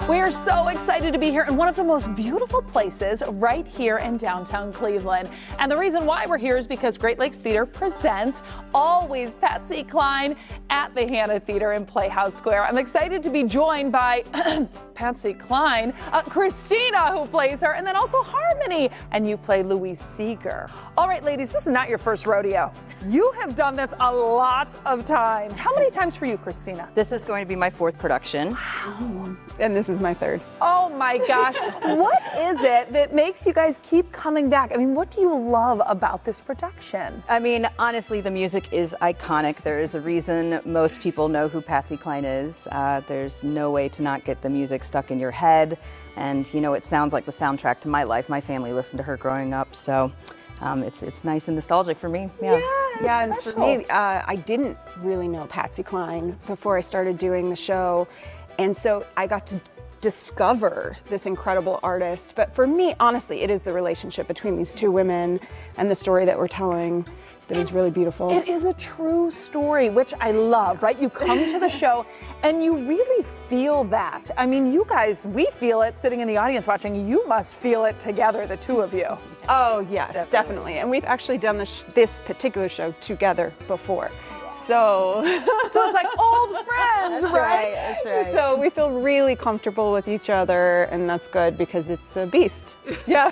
We are so excited to be here in one of the most beautiful places right here in downtown Cleveland. And the reason why we're here is because Great Lakes Theater presents always Patsy Cline at the Hannah Theater in Playhouse Square. I'm excited to be joined by Patsy Cline, Christina, who plays her, and then also Harmony, and you play Louise Seeger. All right, ladies, this is not your first rodeo. You have done this a lot of times. How many times for you, Christina? This is going to be my fourth production. Wow. And this is my third. Oh my gosh. What is it that makes you guys keep coming back? I mean, what do you love about this production? I mean, honestly, the music is iconic. There is a reason most people know who Patsy Cline is. There's no way to not get the music stuck in your head. And, you know, it sounds like the soundtrack to my life. My family listened to her growing up, so it's nice and nostalgic for me. Yeah, and for me, I didn't really know Patsy Cline before I started doing the show. And so I got to discover this incredible artist. But for me, honestly, it is the relationship between these two women and the story that we're telling that is really beautiful. It is a true story, which I love, right? You come to the show and you really feel that. I mean, you guys, we feel it sitting in the audience watching. You must feel it together, the two of you. Oh, yes, definitely. And we've actually done this particular show together before. So it's like old friends, right? That's right. So we feel really comfortable with each other, and that's good because it's a beast. Yeah.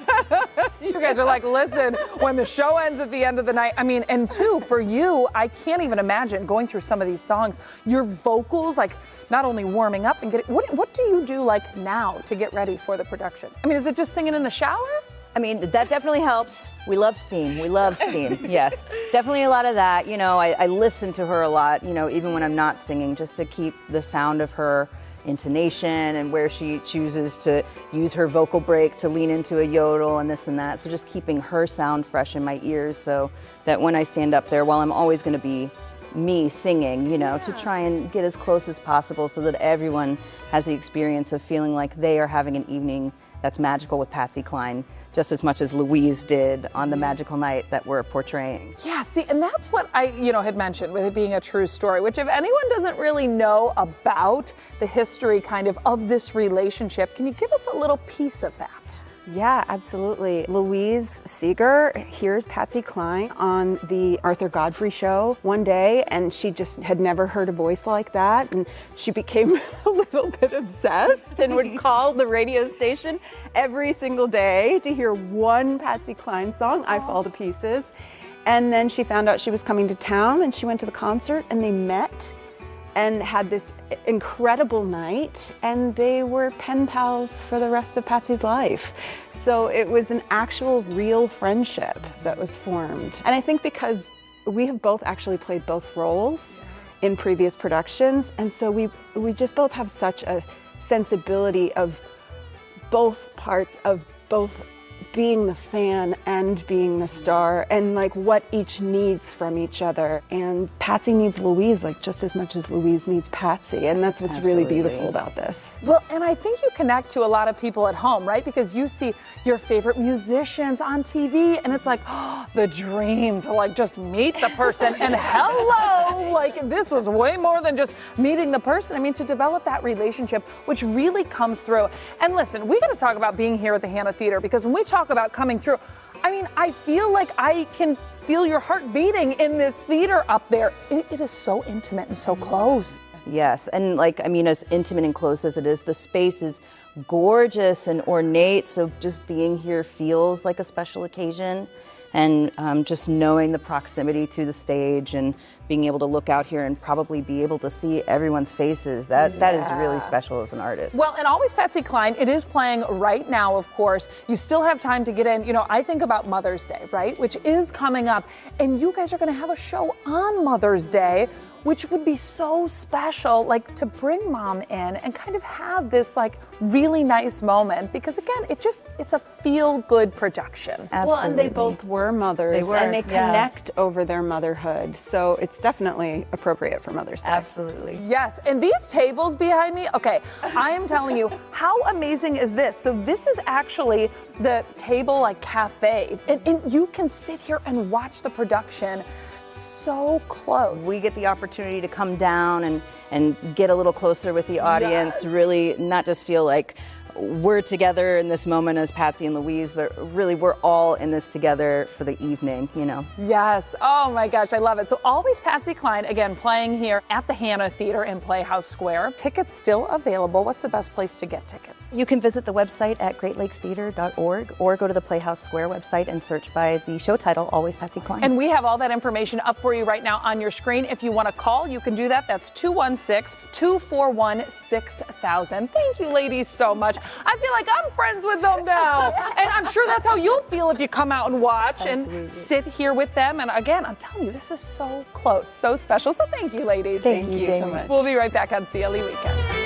You guys are like, listen, when the show ends at the end of the night, I mean, and two, for you, I can't even imagine going through some of these songs, your vocals, like not only warming up and getting, what do you do like now to get ready for the production? I mean, is it just singing in the shower? I mean, that definitely helps. We love steam. We love steam. Yes, definitely a lot of that. You know, I listen to her a lot, you know, even when I'm not singing, just to keep the sound of her intonation and where she chooses to use her vocal break to lean into a yodel and this and that. So just keeping her sound fresh in my ears so that when I stand up there, while I'm always going to be me singing, you know, to try and get as close as possible so that everyone has the experience of feeling like they are having an evening that's magical with Patsy Cline, just as much as Louise did on the magical night that we're portraying. Yeah, see, and that's what I, had mentioned with it being a true story, which if anyone doesn't really know about the history kind of this relationship, can you give us a little piece of that? Yeah, absolutely. Louise Seeger hears Patsy Cline on the Arthur Godfrey show one day, and she just had never heard a voice like that, and she became a little bit obsessed and would call the radio station every single day to hear one Patsy Cline song, I Fall to Pieces. And then she found out she was coming to town, and she went to the concert, and they met and had this incredible night, and they were pen pals for the rest of Patsy's life. So it was an actual real friendship that was formed. And I think because we have both actually played both roles in previous productions, and so we just both have such a sensibility of both parts of both being the fan and being the star, and like what each needs from each other. And Patsy needs Louise like just as much as Louise needs Patsy, and that's what's really beautiful about this. Well, and I think you connect to a lot of people at home, right? Because you see your favorite musicians on TV, and it's like, oh, the dream to like just meet the person and hello, like this was way more than just meeting the person. I mean, to develop that relationship, which really comes through. And listen, we got to talk about being here at the Hannah Theater, because when we talk about coming through, I mean, I feel like I can feel your heart beating in this theater up there. It is so intimate and so close. Yes, and like, I mean, as intimate and close as it is, the space is gorgeous and ornate, so just being here feels like a special occasion. And just knowing the proximity to the stage and being able to look out here and probably be able to see everyone's faces, that is really special as an artist. Well, and always Patsy Cline, it is playing right now, of course. You still have time to get in. You know, I think about Mother's Day, right, which is coming up, and you guys are going to have a show on Mother's Day, which would be so special, like to bring mom in and kind of have this like really nice moment, because again, it's a feel-good production. Absolutely. Well, and they both were mothers, They were, and they connect over their motherhood, so it's definitely appropriate for Mother's Day. Absolutely. Yes, and these tables behind me, okay, I am telling you, how amazing is this? So this is actually the table like cafe, and you can sit here and watch the production so close. We get the opportunity to come down and get a little closer with the audience, really not just feel like we're together in this moment as Patsy and Louise, but really we're all in this together for the evening, you know. Yes. Oh my gosh, I love it. So always Patsy Cline, again, playing here at the Hannah Theater in Playhouse Square. Tickets still available. What's the best place to get tickets? You can visit the website at greatlakestheater.org or go to the Playhouse Square website and search by the show title, Always Patsy Cline. And we have all that information up for you right now on your screen. If you want to call, you can do that. That's 216-241-6000. Thank you, ladies, so much. I feel like I'm friends with them now. And I'm sure that's how you'll feel if you come out and watch and sit here with them. And again, I'm telling you, this is so close, so special. So thank you, ladies. Thank you so much. We'll be right back on CLE Weekend.